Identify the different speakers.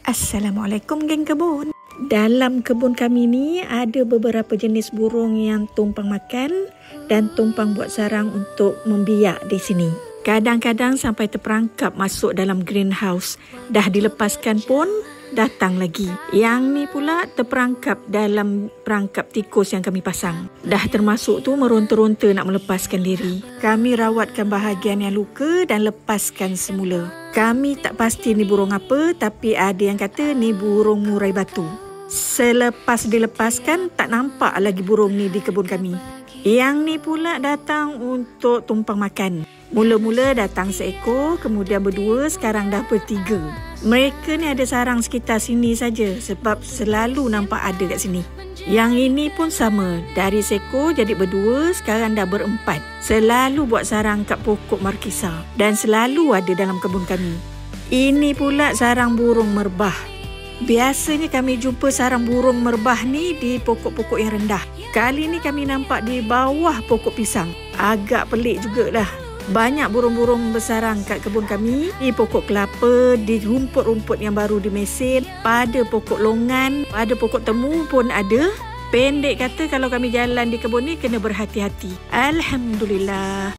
Speaker 1: Assalamualaikum geng kebun. Dalam kebun kami ni ada beberapa jenis burung yang tumpang makan dan tumpang buat sarang untuk membiak di sini. Kadang-kadang sampai terperangkap masuk dalam greenhouse. Dah dilepaskan pun datang lagi. Yang ni pula terperangkap dalam perangkap tikus yang kami pasang. Dah termasuk tu meronta-ronta nak melepaskan diri. Kami rawatkan bahagian yang luka dan lepaskan semula. Kami tak pasti ni burung apa, tapi ada yang kata ni burung murai batu. Selepas dilepaskan, tak nampak lagi burung ni di kebun kami. Yang ni pula datang untuk tumpang makan. Mula-mula datang seekor, kemudian berdua, sekarang dah bertiga. Mereka ni ada sarang sekitar sini saja sebab selalu nampak ada kat sini. Yang ini pun sama, dari seekor jadi berdua, sekarang dah berempat. Selalu buat sarang kat pokok markisa dan selalu ada dalam kebun kami. Ini pula sarang burung merbah. Biasanya kami jumpa sarang burung merbah ni di pokok-pokok yang rendah. Kali ni kami nampak di bawah pokok pisang. Agak pelik jugalah. Banyak burung-burung bersarang kat kebun kami, di pokok kelapa, di rumput-rumput yang baru dimesin, pada pokok longan, pada pokok temu pun ada. Pendek kata kalau kami jalan di kebun ni kena berhati-hati. Alhamdulillah.